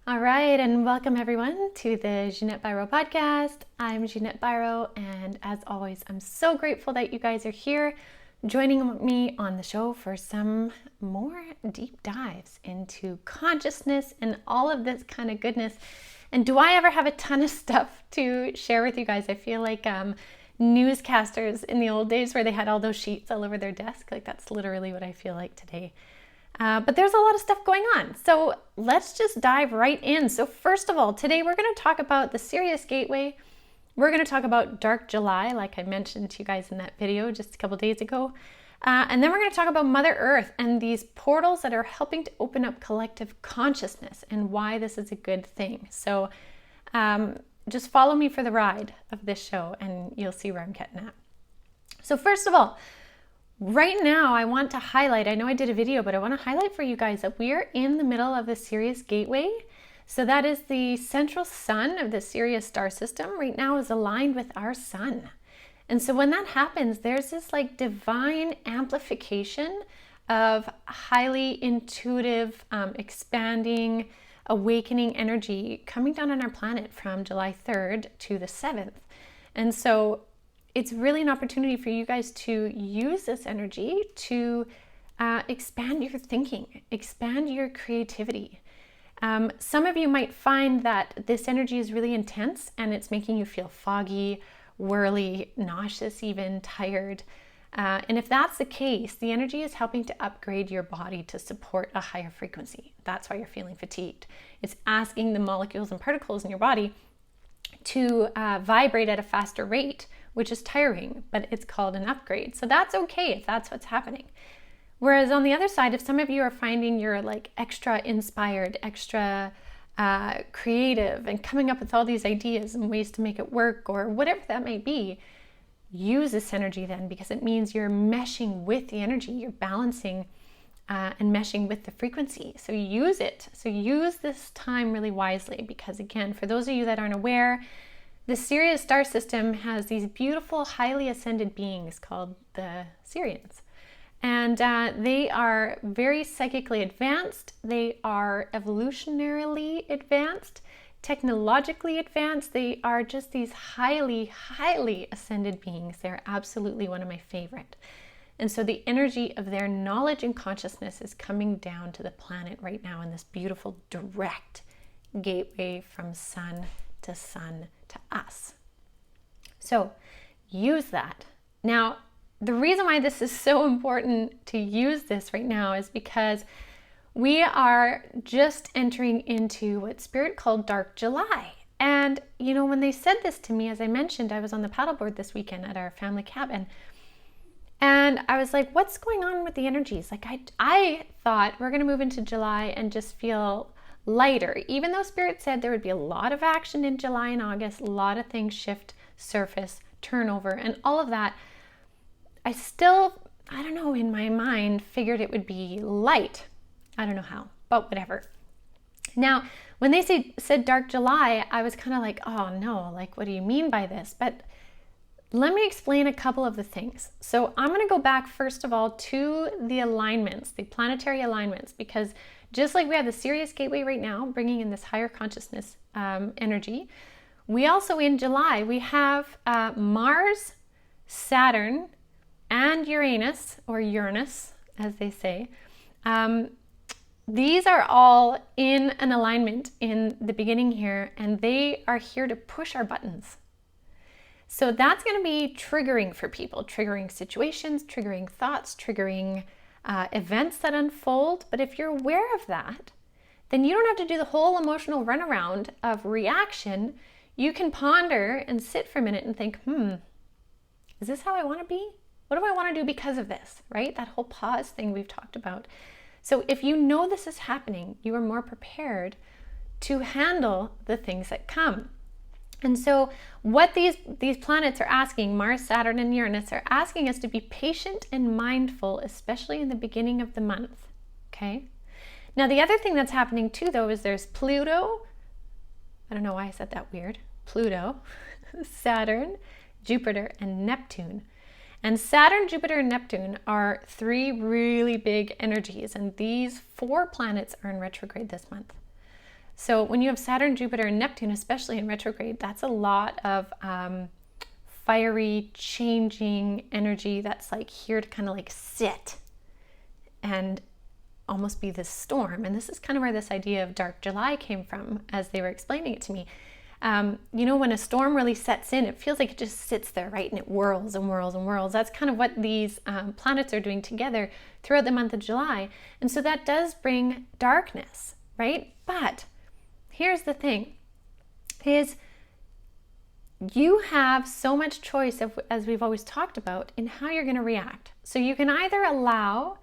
All right, and welcome everyone to the Ginette Biro Podcast. I'm Ginette Biro, and as always, I'm so grateful that you guys are here joining me on the show for some more deep dives into consciousness and all of this kind of goodness. And do I ever have a ton of stuff to share with you guys? I feel like newscasters in the old days where they had all those sheets all over their desk. Like that's literally what I feel like today. But there's a lot of stuff going on. So let's just dive right in. So first of all, today we're going to talk about the Sirius Gateway. We're going to talk about Dark July, like I mentioned to you guys in that video just a couple days ago. And then we're going to talk about Mother Earth and these portals that are helping to open up collective consciousness and why this is a good thing. So just follow me for the ride of this show and you'll see where I'm getting at. So first of all, right now, I want to highlight, I know I did a video, but I want to highlight for you guys that we are in the middle of the Sirius Gateway. So that is the central sun of the Sirius star system right now is aligned with our sun. And so when that happens, there's this like divine amplification of highly intuitive, expanding, awakening energy coming down on our planet from July 3rd to the 7th. And so it's really an opportunity for you guys to use this energy to expand your thinking, expand your creativity. Some of you might find that this energy is really intense and it's making you feel foggy, whirly, nauseous, even tired. And if that's the case, the energy is helping to upgrade your body to support a higher frequency. That's why you're feeling fatigued. It's asking the molecules and particles in your body to vibrate at a faster rate, which is tiring, but it's called an upgrade. So that's okay if that's what's happening. Whereas on the other side, if some of you are finding you're like extra inspired, extra creative and coming up with all these ideas and ways to make it work or whatever that may be, use this energy then because it means you're meshing with the energy, you're balancing and meshing with the frequency. So use it. So use this time really wisely because again, for those of you that aren't aware, the Sirius star system has these beautiful, highly ascended beings called the Sirians. And they are very psychically advanced. They are evolutionarily advanced, technologically advanced. They are just these highly, highly ascended beings. They're absolutely one of my favorite. And so the energy of their knowledge and consciousness is coming down to the planet right now in this beautiful direct gateway from sun to us. So use that. Now, the reason why this is so important to use this right now is because we are just entering into what Spirit called Dark July. And, you know, when they said this to me, as I mentioned, I was on the paddleboard this weekend at our family cabin. And I was like, what's going on with the energies? Like I thought we're going to move into July and just feel lighter, even though Spirit said there would be a lot of action in July and August, a lot of things shift, surface, turnover, and all of that. I still, I don't know, in my mind figured it would be light. I don't know how, but whatever. Now, when they said Dark July, I was kind of like, oh no, like what do you mean by this? But let me explain a couple of the things. So I'm going to go back first of all to the alignments, the planetary alignments, because just like we have the Sirius Gateway right now, bringing in this higher consciousness energy, we also in July, we have Mars, Saturn, and Uranus, or Uranus, as they say. These are all in an alignment in the beginning here, and they are here to push our buttons. So that's going to be triggering for people, triggering situations, triggering thoughts, triggering events that unfold. But if you're aware of that, then you don't have to do the whole emotional runaround of reaction. You can ponder and sit for a minute and think, is this how I want to be? What do I want to do because of this, right? That whole pause thing we've talked about. So if you know this is happening, you are more prepared to handle the things that come. And so what these planets are asking, Mars, Saturn, and Uranus, are asking us to be patient and mindful, especially in the beginning of the month, okay? Now, the other thing that's happening too, though, is there's Pluto. I don't know why I said that weird. Pluto, Saturn, Jupiter, and Neptune. And Saturn, Jupiter, and Neptune are three really big energies, and these four planets are in retrograde this month. So when you have Saturn, Jupiter, and Neptune, especially in retrograde, that's a lot of fiery, changing energy that's like here to kind of like sit and almost be this storm. And this is kind of where this idea of dark July came from as they were explaining it to me. When a storm really sets in, it feels like it just sits there, right? And it whirls and whirls and whirls. That's kind of what these planets are doing together throughout the month of July. And so that does bring darkness, right? But here's the thing, is you have so much choice, as we've always talked about, in how you're going to react. So you can either allow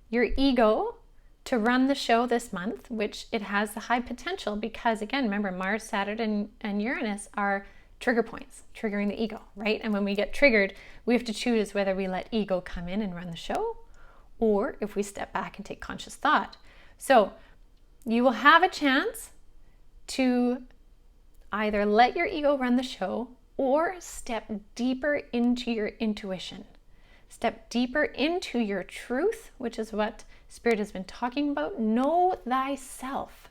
your ego to run the show this month, which it has the high potential because, again, remember, Mars, Saturn, and Uranus are trigger points, triggering the ego, right? And when we get triggered, we have to choose whether we let ego come in and run the show or if we step back and take conscious thought. So you will have a chance to either let your ego run the show or step deeper into your intuition. Step deeper into your truth, which is what Spirit has been talking about. Know thyself.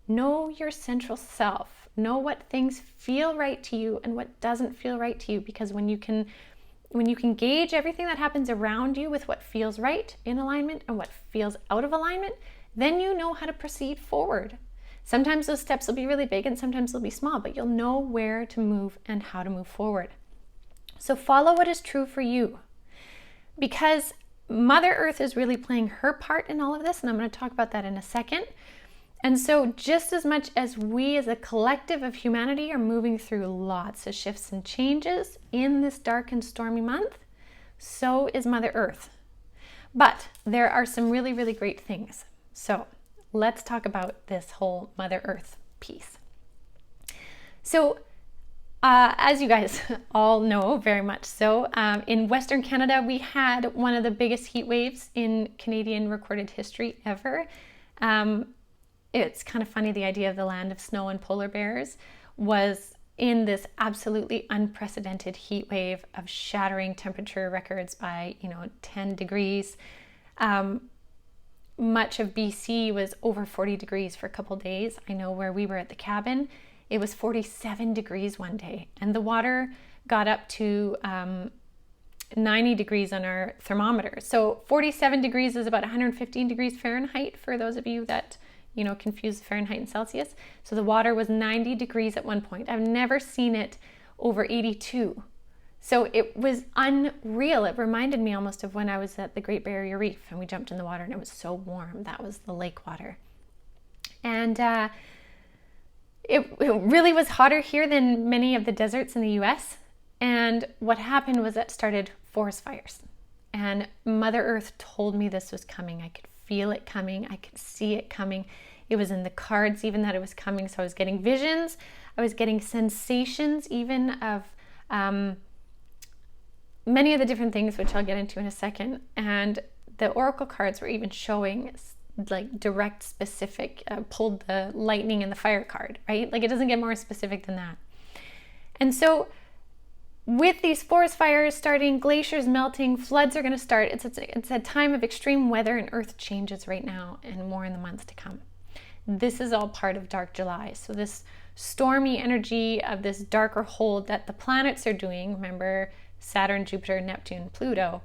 Know your central self. Know what things feel right to you and what doesn't feel right to you. Because when you can gauge everything that happens around you with what feels right in alignment and what feels out of alignment, then you know how to proceed forward. Sometimes those steps will be really big and sometimes they'll be small, but you'll know where to move and how to move forward. So follow what is true for you. Because Mother Earth is really playing her part in all of this, and I'm going to talk about that in a second. And so just as much as we as a collective of humanity are moving through lots of shifts and changes in this dark and stormy month, so is Mother Earth. But there are some really, really great things. So let's talk about this whole Mother Earth piece. So as you guys all know very much so, in Western Canada, we had one of the biggest heat waves in Canadian recorded history ever. It's kind of funny, the idea of the land of snow and polar bears was in this absolutely unprecedented heat wave of shattering temperature records by, 10 degrees. Much of BC was over 40 degrees for a couple days. I know where we were at the cabin, it was 47 degrees one day, and the water got up to 90 degrees on our thermometer. So 47 degrees is about 115 degrees Fahrenheit for those of you that, confuse Fahrenheit and Celsius. So the water was 90 degrees at one point. I've never seen it over 82. So it was unreal. It reminded me almost of when I was at the Great Barrier Reef and we jumped in the water and it was so warm. That was the lake water. And it really was hotter here than many of the deserts in the US. And what happened was that started forest fires. And Mother Earth told me this was coming. I could feel it coming. I could see it coming. It was in the cards even that it was coming. So I was getting visions. I was getting sensations even of many of the different things, which I'll get into in a second. And the oracle cards were even showing like direct specific, pulled the lightning and the fire card, right? Like it doesn't get more specific than that. And so with these forest fires starting, glaciers melting, floods are going to start. It's a time of extreme weather and earth changes right now and more in the months to come. This is all part of dark July. So this stormy energy of this darker hold that the planets are doing, remember Saturn, Jupiter, Neptune, Pluto,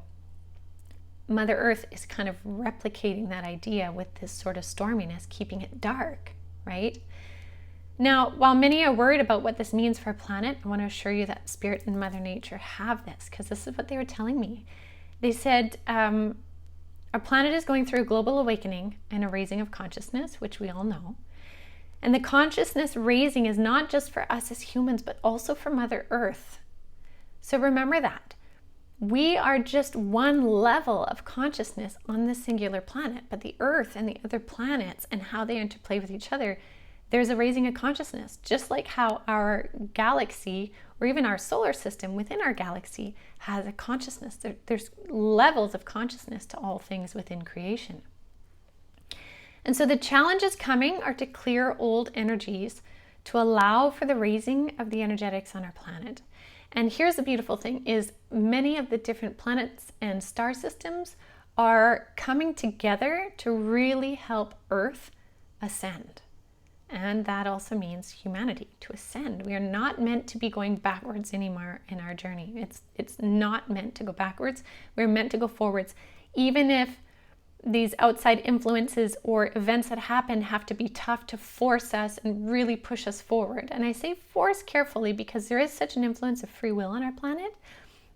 Mother Earth is kind of replicating that idea with this sort of storminess, keeping it dark, right? Now, while many are worried about what this means for our planet, I want to assure you that Spirit and Mother Nature have this, because this is what they were telling me. They said, our planet is going through a global awakening and a raising of consciousness, which we all know. And the consciousness raising is not just for us as humans, but also for Mother Earth. So remember that. We are just one level of consciousness on this singular planet, but the Earth and the other planets and how they interplay with each other, there's a raising of consciousness, just like how our galaxy or even our solar system within our galaxy has a consciousness. There's levels of consciousness to all things within creation. And so the challenges coming are to clear old energies to allow for the raising of the energetics on our planet. And here's the beautiful thing is many of the different planets and star systems are coming together to really help Earth ascend. And that also means humanity, to ascend. We are not meant to be going backwards anymore in our journey. It's not meant to go backwards. We're meant to go forwards. Even if these outside influences or events that happen have to be tough to force us and really push us forward. And I say force carefully because there is such an influence of free will on our planet.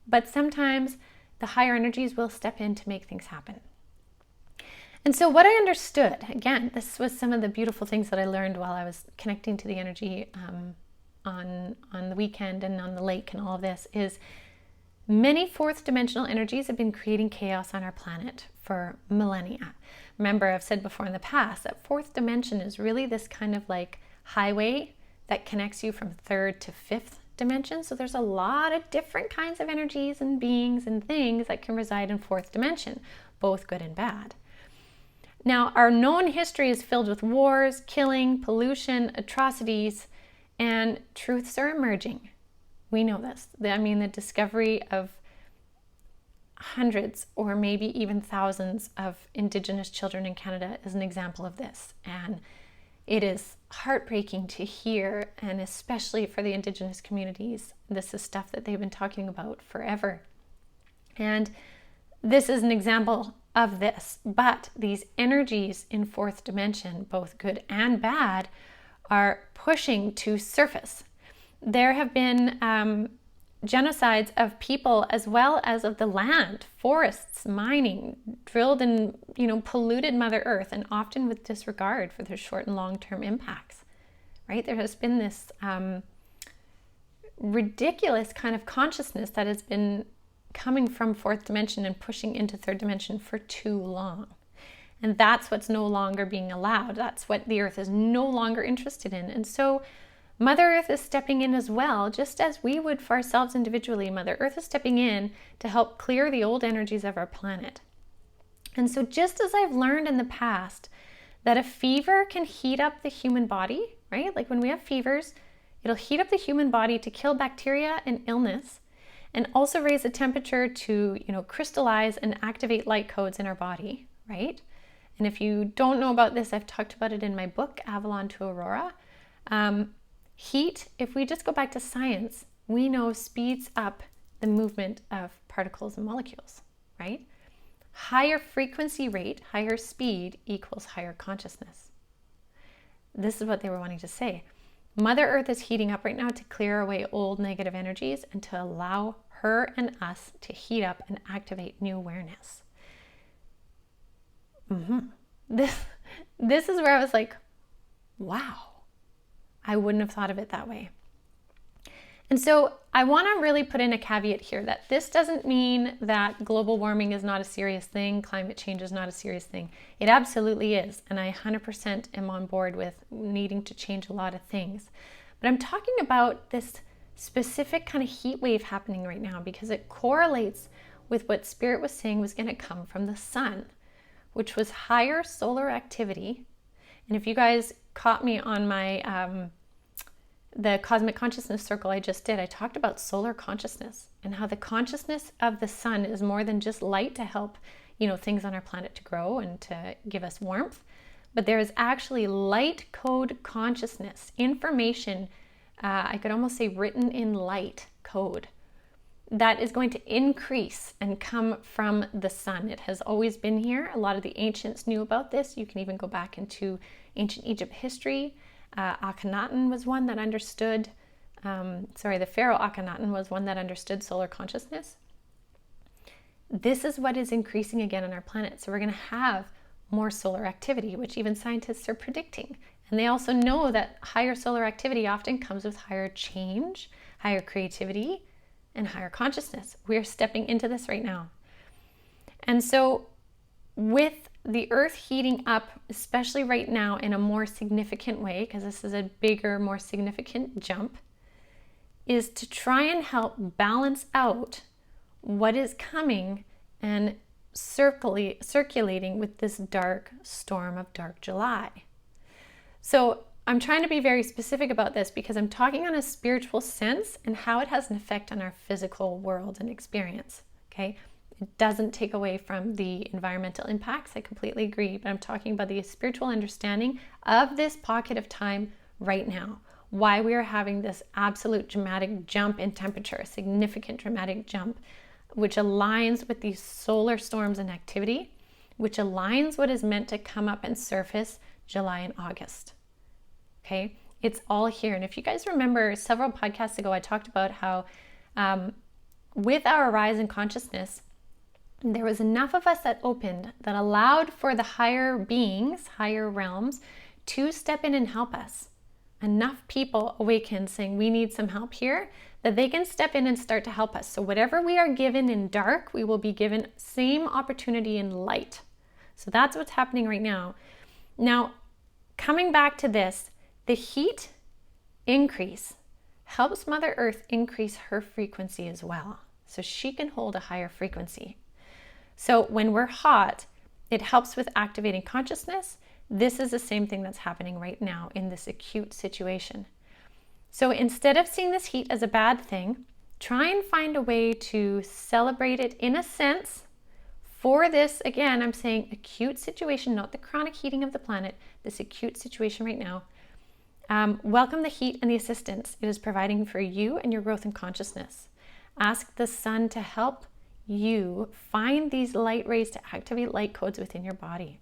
But sometimes the higher energies will step in to make things happen. And so what I understood, again, this was some of the beautiful things that I learned while I was connecting to the energy on the weekend and on the lake and all of this, is many fourth dimensional energies have been creating chaos on our planet for millennia. Remember, I've said before in the past that fourth dimension is really this kind of like highway that connects you from third to fifth dimension. So there's a lot of different kinds of energies and beings and things that can reside in fourth dimension, both good and bad. Now, our known history is filled with wars, killing, pollution, atrocities, and truths are emerging. We know this. I mean, the discovery of hundreds or maybe even thousands of Indigenous children in Canada is an example of this. And it is heartbreaking to hear, and especially for the Indigenous communities, this is stuff that they've been talking about forever. And this is an example of this. But these energies in fourth dimension, both good and bad, are pushing to surface. There have been genocides of people as well as of the land, forests, mining, drilled and polluted Mother Earth, and often with disregard for their short and long-term impacts. Right? There has been this ridiculous kind of consciousness that has been coming from fourth dimension and pushing into third dimension for too long. And that's what's no longer being allowed. That's what the earth is no longer interested in. And so Mother Earth is stepping in as well, just as we would for ourselves individually. Mother Earth is stepping in to help clear the old energies of our planet. And so just as I've learned in the past that a fever can heat up the human body, right? Like when we have fevers, it'll heat up the human body to kill bacteria and illness, and also raise the temperature to, crystallize and activate light codes in our body, right? And if you don't know about this, I've talked about it in my book, Avalon to Aurora. Heat, if we just go back to science, we know speeds up the movement of particles and molecules, right? Higher frequency rate, higher speed equals higher consciousness. This is what they were wanting to say. Mother Earth is heating up right now to clear away old negative energies and to allow her and us to heat up and activate new awareness. This is where I was like, wow, I wouldn't have thought of it that way. And so I want to really put in a caveat here that this doesn't mean that global warming is not a serious thing, climate change is not a serious thing. It absolutely is, and I 100% am on board with needing to change a lot of things. But I'm talking about this specific kind of heat wave happening right now because it correlates with what Spirit was saying was going to come from the sun, which was higher solar activity. And if you guys caught me on my the Cosmic Consciousness Circle I just did, I talked about solar consciousness and how the consciousness of the sun is more than just light to help, things on our planet to grow and to give us warmth. But there is actually light code consciousness, information, I could almost say written in light code, that is going to increase and come from the sun. It has always been here. A lot of the ancients knew about this. You can even go back into ancient Egypt history. Akhenaten was one that understood, the pharaoh Akhenaten was one that understood solar consciousness. This is what is increasing again on our planet. So we're going to have more solar activity, which even scientists are predicting. And they also know that higher solar activity often comes with higher change, higher creativity, and higher consciousness. We're stepping into this right now. And so with the earth heating up, especially right now in a more significant way, because this is a bigger, more significant jump, is to try and help balance out what is coming and circulating with this dark storm of dark July. So I'm trying to be very specific about this because I'm talking on a spiritual sense and how it has an effect on our physical world and experience, okay? It doesn't take away from the environmental impacts. I completely agree, but I'm talking about the spiritual understanding of this pocket of time right now. Why we are having this absolute dramatic jump in temperature, a significant dramatic jump, which aligns with these solar storms and activity, which aligns what is meant to come up and surface July and August. Okay, it's all here. And if you guys remember, several podcasts ago, I talked about how with our rise in consciousness, there was enough of us that opened that allowed for the higher beings, higher realms, to step in and help us. Enough people awakened saying we need some help here, that they can step in and start to help us. So whatever we are given in dark, we will be given same opportunity in light. So that's what's happening right now. Now, coming back to this, the heat increase helps Mother Earth increase her frequency as well, so she can hold a higher frequency. So when we're hot, it helps with activating consciousness. This is the same thing that's happening right now in this acute situation. So instead of seeing this heat as a bad thing, try and find a way to celebrate it in a sense for this, again, I'm saying acute situation, not the chronic heating of the planet, this acute situation right now. Welcome the heat and the assistance it is providing for you and your growth in consciousness. Ask the sun to help you find these light rays to activate light codes within your body.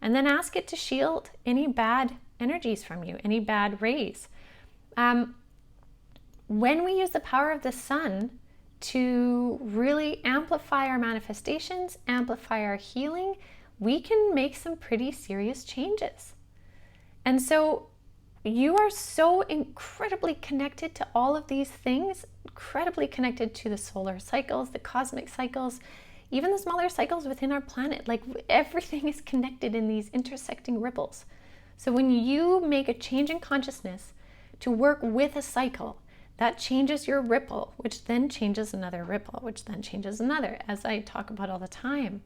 And then ask it to shield any bad energies from you, any bad rays. When we use the power of the sun to really amplify our manifestations, amplify our healing, we can make some pretty serious changes. And so you are so incredibly connected to all of these things, incredibly connected to the solar cycles, the cosmic cycles, even the smaller cycles within our planet. Like everything is connected in these intersecting ripples. So when you make a change in consciousness to work with a cycle, that changes your ripple, which then changes another ripple, which then changes another, as I talk about all the time.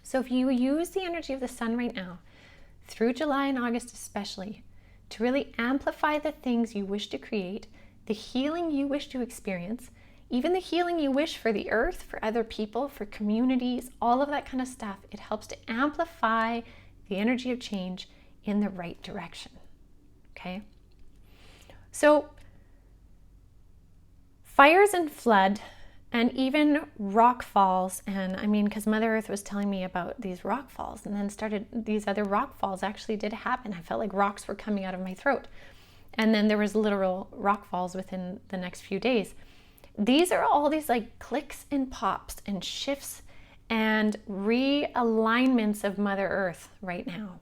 So if you use the energy of the sun right now, through July and August especially, to really amplify the things you wish to create, the healing you wish to experience, even the healing you wish for the earth, for other people, for communities, all of that kind of stuff, it helps to amplify the energy of change in the right direction. Okay? So fires and flood and even rock falls, and I mean, because Mother Earth was telling me about these rock falls, and then these other rock falls actually did happen. I felt like rocks were coming out of my throat. And then there was literal rock falls within the next few days. These are all these like clicks and pops and shifts and realignments of Mother Earth right now.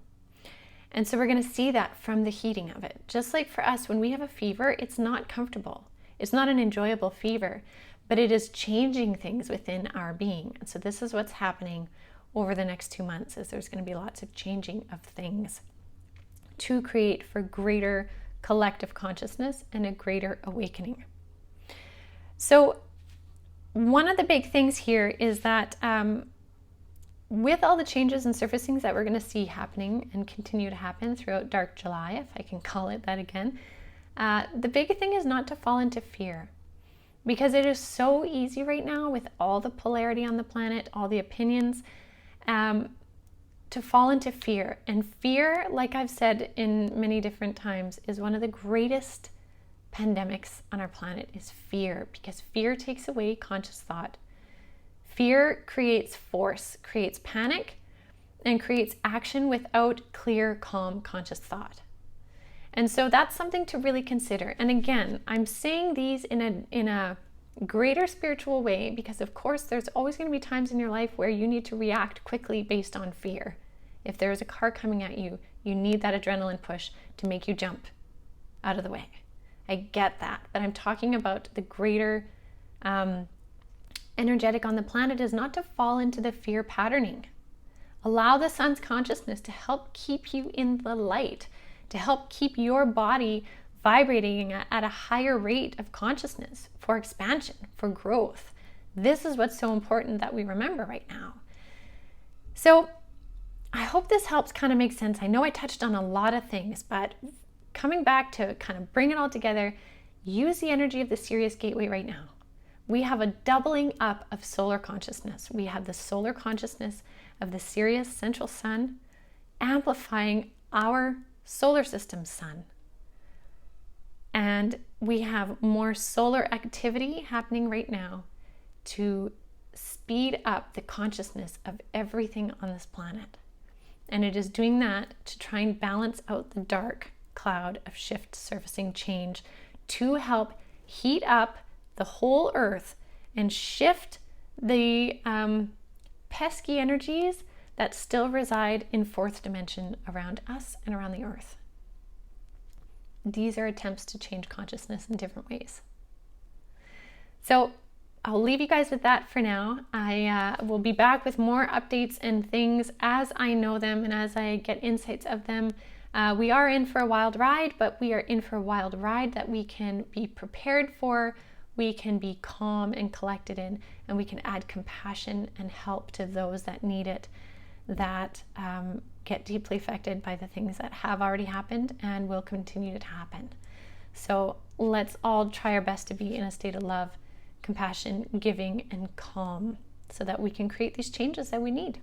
And so we're going to see that from the heating of it. Just like for us, when we have a fever, it's not comfortable. It's not an enjoyable fever, but it is changing things within our being. And so this is what's happening over the next 2 months, is there's going to be lots of changing of things to create for greater collective consciousness and a greater awakening. So one of the big things here is that with all the changes and surfacings that we're going to see happening and continue to happen throughout Dark July, if I can call it that again, the big thing is not to fall into fear, because it is so easy right now with all the polarity on the planet, all the opinions, to fall into fear. And fear, like I've said in many different times, is one of the greatest pandemics on our planet, is fear, because fear takes away conscious thought. Fear creates force, creates panic, and creates action without clear, calm, conscious thought. And so that's something to really consider. And again, I'm saying these in a greater spiritual way, because of course there's always going to be times in your life where you need to react quickly based on fear. If there's a car coming at you, you need that adrenaline push to make you jump out of the way. I get that, but I'm talking about the greater energetic on the planet is not to fall into the fear patterning. Allow the sun's consciousness to help keep you in the light, to help keep your body vibrating at a higher rate of consciousness for expansion, for growth. This is what's so important that we remember right now. So I hope this helps kind of make sense. I know I touched on a lot of things, but coming back to kind of bring it all together, use the energy of the Sirius Gateway right now. we have a doubling up of solar consciousness. We have the solar consciousness of the Sirius central sun amplifying our solar system sun. And we have more solar activity happening right now to speed up the consciousness of everything on this planet. And it is doing that to try and balance out the dark cloud of shift, surfacing, change, to help heat up the whole earth and shift the pesky energies that still reside in fourth dimension around us and around the earth. These are attempts to change consciousness in different ways. So I'll leave you guys with that for now. I will be back with more updates and things as I know them and as I get insights of them. We are in for a wild ride, but we are in for a wild ride that we can be prepared for, we can be calm and collected in, and we can add compassion and help to those that need it, that get deeply affected by the things that have already happened and will continue to happen. So let's all try our best to be in a state of love, compassion, giving, and calm so that we can create these changes that we need.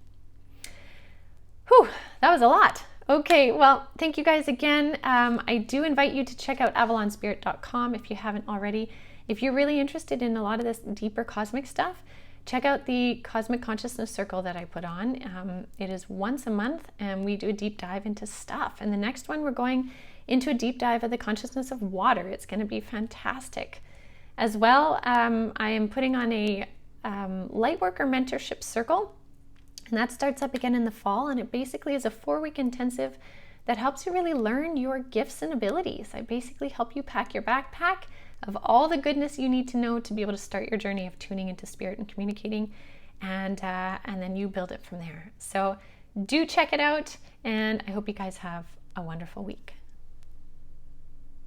Whew, that was a lot. Okay, well, thank you guys again. I do invite you to check out avalonspirit.com if you haven't already. If you're really interested in a lot of this deeper cosmic stuff, check out the Cosmic Consciousness Circle that I put on. It is once a month and we do a deep dive into stuff. And the next one, we're going into a deep dive of the consciousness of water. It's going to be fantastic. As well, I am putting on a Lightworker Mentorship Circle, and that starts up again in the fall, and it basically is a 4-week intensive that helps you really learn your gifts and abilities. I basically help you pack your backpack of all the goodness you need to know to be able to start your journey of tuning into spirit and communicating, and then you build it from there. So do check it out, and I hope you guys have a wonderful week.